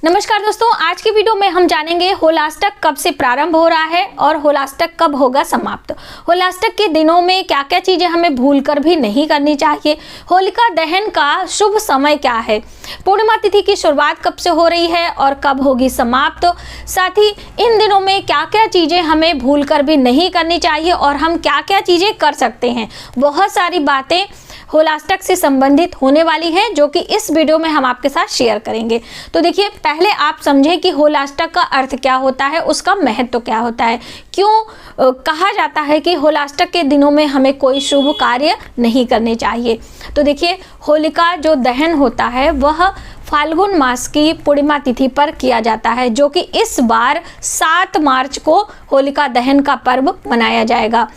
नमस्कार दोस्तों, आज की वीडियो में हम जानेंगे होलाष्टक कब से प्रारंभ हो रहा है और होलाष्टक कब होगा समाप्त। होलाष्टक के दिनों में क्या क्या चीजें हमें भूलकर भी नहीं करनी चाहिए। होलिका दहन का शुभ समय क्या है। पूर्णिमा तिथि की शुरुआत कब से हो रही है और कब होगी समाप्त। साथ ही इन दिनों में क्या क्या चीजें हमें भूलकर भी नहीं करनी चाहिए और हम क्या क्या चीजें कर सकते हैं। बहुत सारी बातें होलाष्टक से संबंधित होने वाली है जो कि इस वीडियो में हम आपके साथ शेयर करेंगे। तो देखिए, पहले आप समझें कि होलाष्टक का अर्थ क्या होता है, उसका महत्व क्या होता है, क्यों कहा जाता है कि होलाष्टक के दिनों में हमें कोई शुभ कार्य नहीं करने चाहिए। तो देखिए, होलिका जो दहन होता है वह फाल्गुन मास की पूर्णिमा तिथि पर किया जाता है, जो कि इस बार 7 मार्च को होलिका दहन का पर्व मनाया जाएगा।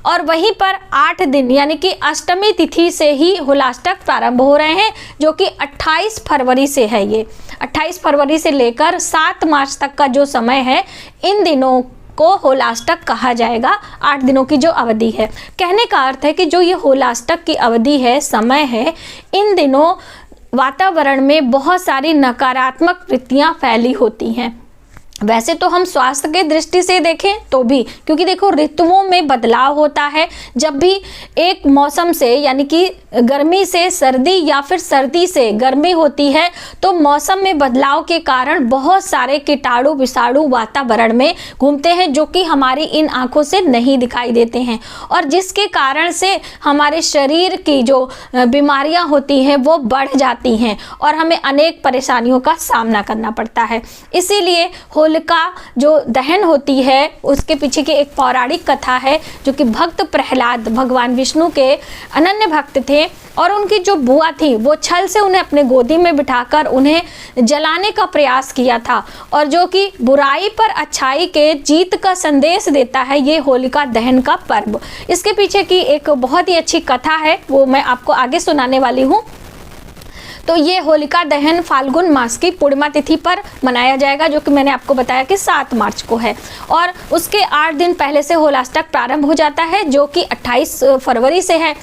और वहीं पर 8 दिन यानी कि अष्टमी तिथि से ही होलाष्टक प्रारंभ हो रहे हैं, जो कि 28 फरवरी से है। ये 28 फरवरी से लेकर 7 मार्च तक का जो समय है, इन दिनों को होलाष्टक कहा जाएगा। 8 दिनों की जो अवधि है, कहने का अर्थ है कि जो ये होलाष्टक की अवधि है, समय है, इन दिनों वातावरण में बहुत सारी नकारात्मक वृत्तियां फैली होती हैं। वैसे तो हम स्वास्थ्य के दृष्टि से देखें तो भी, क्योंकि देखो ऋतुओं में बदलाव होता है। जब भी एक मौसम से यानी कि गर्मी से सर्दी या फिर सर्दी से गर्मी होती है, तो मौसम में बदलाव के कारण बहुत सारे कीटाणु विषाणु वातावरण में घूमते हैं, जो कि हमारी इन आंखों से नहीं दिखाई देते हैं और जिसके कारण से हमारे शरीर की जो बीमारियां होती हैं वो बढ़ जाती हैं और हमें अनेक परेशानियों का सामना करना पड़ता है। इसीलिए होलिका जो दहन होती है, उसके पीछे की एक पौराणिक कथा है, जो कि भक्त प्रहलाद भगवान विष्णु के अनन्य भक्त थे और उनकी जो बुआ थी वो छल से उन्हें अपने गोदी में बिठाकर उन्हें जलाने का प्रयास किया था, और जो कि बुराई पर अच्छाई के जीत का संदेश देता है ये होलिका दहन का पर्व। इसके पीछे की एक बहुत ही अच्छी कथा है, वो मैं आपको आगे सुनाने वाली हूँ। तो ये होलिका दहन फाल्गुन मास की पूर्णिमा तिथि पर मनाया जाएगा, जो कि मैंने आपको बताया कि 7 मार्च को है, और उसके 8 दिन पहले से होलाष्टक प्रारंभ हो जाता है, जो कि 28 फरवरी से है।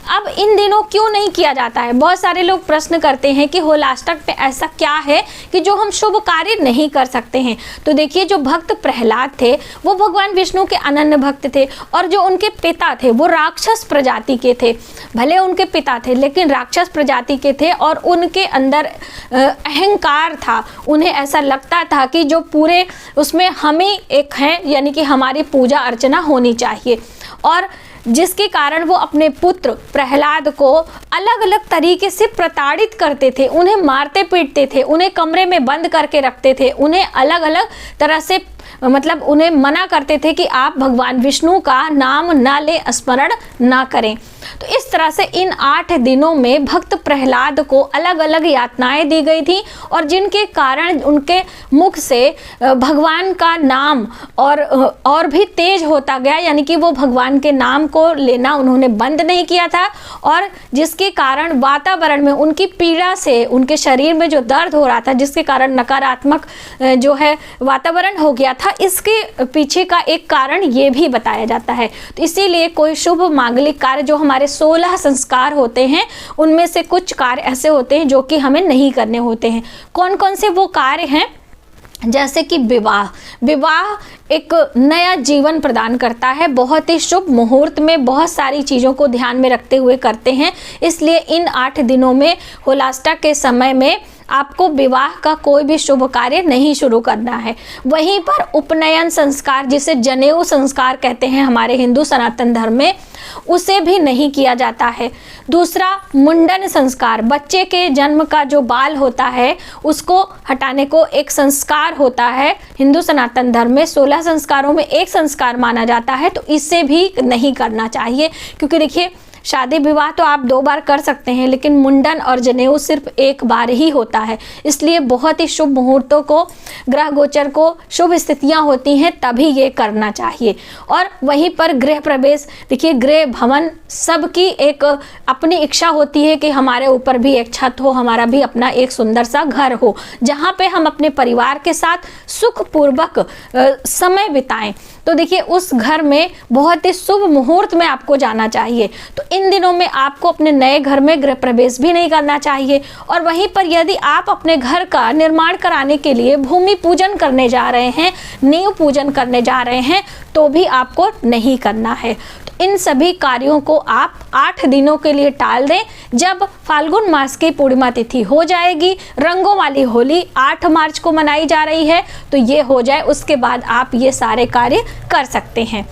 अब इन दिनों क्यों नहीं किया जाता है? बहुत सारे लोग प्रश्न करते हैं कि होलाष्टक पे ऐसा क्या है कि जो हम शुभ कार्य नहीं कर सकते हैं। तो देखिए, जो भक्त प्रहलाद थे वो भगवान विष्णु के अनन्य भक्त थे, और जो उनके पिता थे वो राक्षस प्रजाति के थे। भले उनके पिता थे लेकिन राक्षस प्रजाति के थे, और उनके अंदर अहंकार था। उन्हें ऐसा लगता था कि जो पूरे उसमें हम ही एक हैं, यानी कि हमारी पूजा अर्चना होनी चाहिए, और जिसके कारण वो अपने पुत्र प्रहलाद को अलग अलग तरीके से प्रताड़ित करते थे, उन्हें मारते पीटते थे, उन्हें कमरे में बंद करके रखते थे, उन्हें अलग अलग तरह से मतलब उन्हें मना करते थे कि आप भगवान विष्णु का नाम ना ले, स्मरण ना करें। तो इस तरह से इन 8 दिनों में भक्त प्रहलाद को अलग अलग यातनाएं दी गई थी, और जिनके कारण उनके मुख से भगवान का नाम और भी तेज होता गया, यानी कि वो भगवान के नाम को लेना उन्होंने बंद नहीं किया था, और जिसके कारण वातावरण में उनकी पीड़ा से उनके शरीर में जो दर्द हो रहा था, जिसके कारण नकारात्मक जो है वातावरण हो गया था, इसके पीछे का एक कारण ये भी बताया जाता है। तो इसीलिए कोई शुभ मांगलिक कार्य, जो हमारे 16 संस्कार होते हैं, उनमें से कुछ कार्य ऐसे होते हैं जो कि हमें नहीं करने होते हैं। कौन कौन से वो कार्य हैं? जैसे कि विवाह एक नया जीवन प्रदान करता है, बहुत ही शुभ मुहूर्त में बहुत सारी चीज़ों को ध्यान में रखते हुए करते हैं। इसलिए इन 8 दिनों में होलाष्टक के समय में आपको विवाह का कोई भी शुभ कार्य नहीं शुरू करना है। वहीं पर उपनयन संस्कार, जिसे जनेऊ संस्कार कहते हैं हमारे हिंदू सनातन धर्म में, उसे भी नहीं किया जाता है। दूसरा, मुंडन संस्कार, बच्चे के जन्म का जो बाल होता है उसको हटाने को एक संस्कार होता है हिंदू सनातन धर्म में। 16 संस्कारों में एक संस्कार माना जाता है, तो इसे भी नहीं करना चाहिए, क्योंकि देखिए, शादी विवाह तो आप 2 बार कर सकते हैं, लेकिन मुंडन और जनेऊ सिर्फ 1 बार ही होता है। इसलिए बहुत ही शुभ मुहूर्तों को, ग्रह गोचर को, शुभ स्थितियां होती हैं तभी ये करना चाहिए। और वहीं पर गृह प्रवेश, देखिए, गृह भवन सबकी एक अपनी इच्छा होती है कि हमारे ऊपर भी एक छत हो, हमारा भी अपना एक सुंदर सा घर हो, जहाँ पे हम अपने परिवार के साथ सुखपूर्वक समय बिताएं। तो देखिए उस घर में बहुत ही शुभ मुहूर्त में आपको जाना चाहिए। तो इन दिनों में आपको अपने नए घर में गृह प्रवेश भी नहीं करना चाहिए। और वहीं पर यदि आप अपने घर का निर्माण कराने के लिए भूमि पूजन करने जा रहे हैं, नींव पूजन करने जा रहे हैं, तो भी आपको नहीं करना है। इन सभी कार्यों को आप 8 दिनों के लिए टाल दें। जब फाल्गुन मास की पूर्णिमा तिथि हो जाएगी, रंगों वाली होली 8 मार्च को मनाई जा रही है, तो ये हो जाए, उसके बाद आप ये सारे कार्य कर सकते हैं।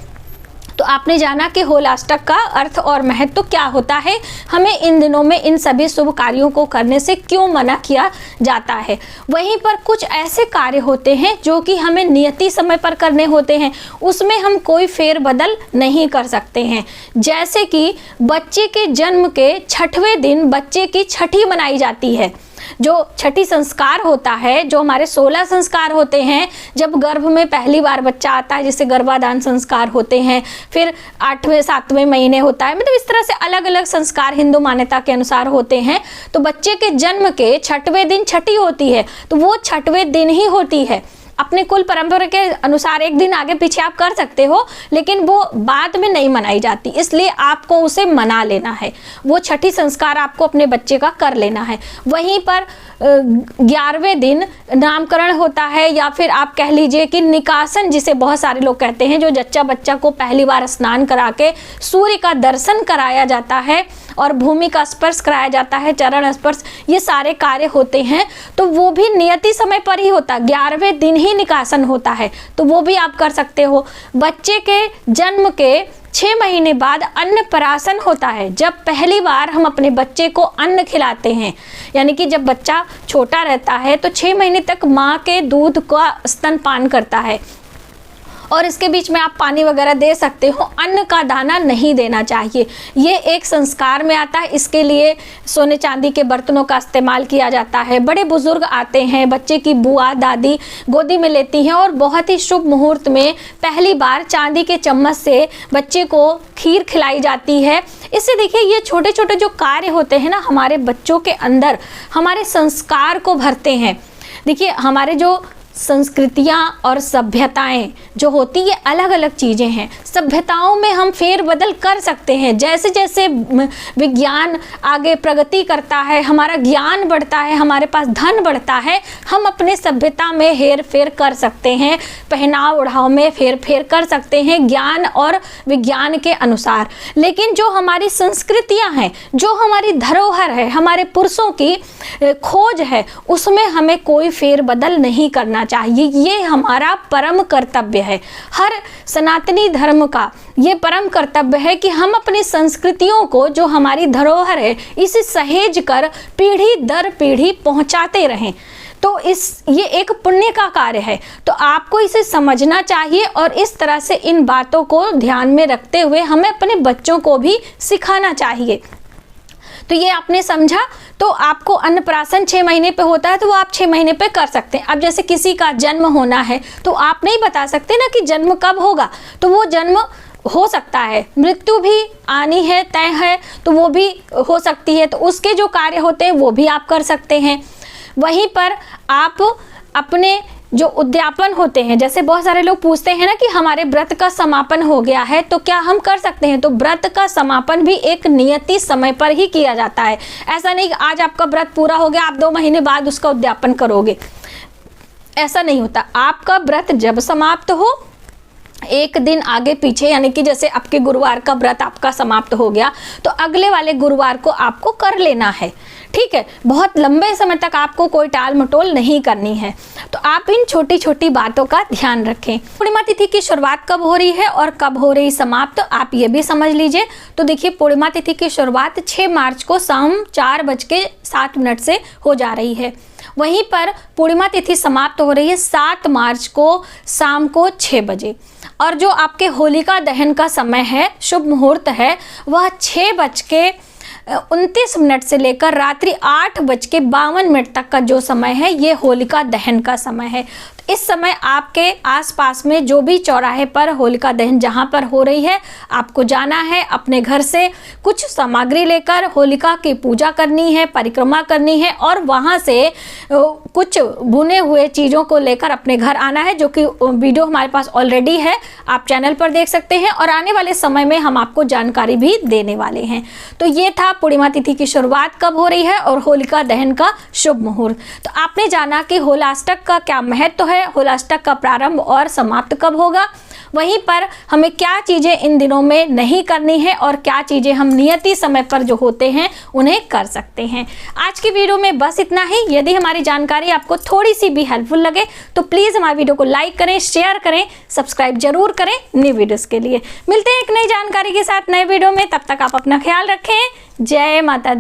तो आपने जाना कि होलाष्टक का अर्थ और महत्व क्या होता है, हमें इन दिनों में इन सभी शुभ कार्यों को करने से क्यों मना किया जाता है। वहीं पर कुछ ऐसे कार्य होते हैं जो कि हमें नियति समय पर करने होते हैं, उसमें हम कोई फेरबदल नहीं कर सकते हैं। जैसे कि बच्चे के जन्म के 6वें दिन बच्चे की छठी मनाई जाती है। जो छठी संस्कार होता है, जो हमारे 16 संस्कार होते हैं, जब गर्भ में पहली बार बच्चा आता है जिसे गर्भाधान संस्कार होते हैं, फिर 8वें 7वें महीने होता है, मतलब इस तरह से अलग अलग संस्कार हिंदू मान्यता के अनुसार होते हैं। तो बच्चे के जन्म के 6वें दिन छठी होती है, तो वो 6वें दिन ही होती है। अपने कुल परंपरा के अनुसार एक दिन आगे पीछे आप कर सकते हो, लेकिन वो बाद में नहीं मनाई जाती, इसलिए आपको उसे मना लेना है। वो छठी संस्कार आपको अपने बच्चे का कर लेना है। वहीं पर 11वें दिन नामकरण होता है, या फिर आप कह लीजिए कि निकासन, जिसे बहुत सारे लोग कहते हैं, जो जच्चा बच्चा को पहली बार स्नान करा के सूर्य का दर्शन कराया जाता है और भूमि का स्पर्श कराया जाता है, चरण स्पर्श, ये सारे कार्य होते हैं। तो वो भी नियति समय पर ही होता है, 11वें दिन ही निकासन होता है, तो वो भी आप कर सकते हो। बच्चे के जन्म के 6 महीने बाद अन्नप्राशन होता है, जब पहली बार हम अपने बच्चे को अन्न खिलाते हैं, यानी कि जब बच्चा छोटा रहता है तो 6 महीने तक माँ के दूध का स्तनपान करता है, और इसके बीच में आप पानी वगैरह दे सकते हो, अन्न का दाना नहीं देना चाहिए। ये एक संस्कार में आता है, इसके लिए सोने चांदी के बर्तनों का इस्तेमाल किया जाता है। बड़े बुजुर्ग आते हैं, बच्चे की बुआ दादी गोदी में लेती हैं, और बहुत ही शुभ मुहूर्त में पहली बार चांदी के चम्मच से बच्चे को खीर खिलाई जाती है। इससे देखिए ये छोटे छोटे जो कार्य होते हैं ना, हमारे बच्चों के अंदर हमारे संस्कार को भरते हैं। देखिए हमारे जो संस्कृतियाँ और सभ्यताएं जो होती है, अलग अलग चीज़ें हैं। सभ्यताओं में हम फेरबदल कर सकते हैं, जैसे जैसे विज्ञान आगे प्रगति करता है, हमारा ज्ञान बढ़ता है, हमारे पास धन बढ़ता है, हम अपने सभ्यता में हेर फेर कर सकते हैं, पहनाव ओढ़ाव में फेर फेर कर सकते हैं ज्ञान और विज्ञान के अनुसार। लेकिन जो हमारी संस्कृतियाँ हैं, जो हमारी धरोहर है, हमारे पुरुषों की खोज है, उसमें हमें कोई फेरबदल नहीं करना चाहिए। ये हमारा परम कर्तव्य है। हर सनातनी धर्म का ये परम कर्तव्य है कि हम अपनी संस्कृतियों को, जो हमारी धरोहर है, इसे सहेज कर पीढ़ी दर पीढ़ी पहुंचाते रहें। तो ये एक पुण्य का कार्य है, तो आपको इसे समझना चाहिए, और इस तरह से इन बातों को ध्यान में रखते हुए हमें अपने बच्चों को भी सिखाना चाहिए। तो ये आपने समझा। तो आपको अन्नप्राशन 6 महीने पे होता है, तो वो आप 6 महीने पे कर सकते हैं। अब जैसे किसी का जन्म होना है, तो आप नहीं बता सकते ना कि जन्म कब होगा, तो वो जन्म हो सकता है, मृत्यु भी आनी है, तय है, तो वो भी हो सकती है, तो उसके जो कार्य होते हैं वो भी आप कर सकते हैं। वहीं पर आप अपने जो उद्यापन होते हैं, जैसे बहुत सारे लोग पूछते हैं ना कि हमारे व्रत का समापन हो गया है तो क्या हम कर सकते हैं, तो व्रत का समापन भी एक नियति समय पर ही किया जाता है। ऐसा नहीं कि आज आपका व्रत पूरा हो गया, आप 2 महीने बाद उसका उद्यापन करोगे, ऐसा नहीं होता। आपका व्रत जब समाप्त हो, एक दिन आगे पीछे, यानी कि जैसे आपके गुरुवार का व्रत आपका समाप्त हो गया, तो अगले वाले गुरुवार को आपको कर लेना है, ठीक है। बहुत लंबे समय तक आपको कोई टाल मटोल नहीं करनी है। तो आप इन छोटी छोटी बातों का ध्यान रखें। पूर्णिमा तिथि की शुरुआत कब हो रही है और कब हो रही समाप्त, आप ये भी समझ लीजिए। तो देखिए पूर्णिमा तिथि की शुरुआत 6 मार्च को शाम 4:07 से हो जा रही है। वहीं पर पूर्णिमा तिथि समाप्त हो रही है 7 मार्च को शाम को 6 बजे। और जो आपके होलिका दहन का समय है, शुभ मुहूर्त है, वह 6:29 से लेकर रात्रि 8:52 तक का जो समय है, ये होलिका दहन का समय है। इस समय आपके आसपास में जो भी चौराहे पर होलिका दहन जहां पर हो रही है, आपको जाना है, अपने घर से कुछ सामग्री लेकर होलिका की पूजा करनी है, परिक्रमा करनी है और वहां से कुछ भुने हुए चीज़ों को लेकर अपने घर आना है, जो कि वीडियो हमारे पास ऑलरेडी है, आप चैनल पर देख सकते हैं और आने वाले समय में हम आपको जानकारी भी देने वाले हैं। तो ये था पूर्णिमा तिथि की शुरुआत कब हो रही है और होलिका दहन का शुभ मुहूर्त। तो आपने जाना कि होलाष्टक का क्या महत्व है, होलाष्टक का प्रारंभ और समाप्त कब होगा, वहीं पर हमें क्या चीज़ें इन दिनों में नहीं करनी है और क्या चीज़ें हम नियति समय पर जो होते हैं उन्हें कर सकते हैं। आज की वीडियो में बस इतना ही। यदि हमारी जानकारी आपको थोड़ी सी भी हेल्पफुल लगे तो प्लीज़ हमारी वीडियो को लाइक करें, शेयर करें, सब्सक्राइब जरूर करें न्यू वीडियोज़ के लिए। मिलते हैं एक नई जानकारी के साथ नए वीडियो में, तब तक आप अपना ख्याल रखें। जय माता दी।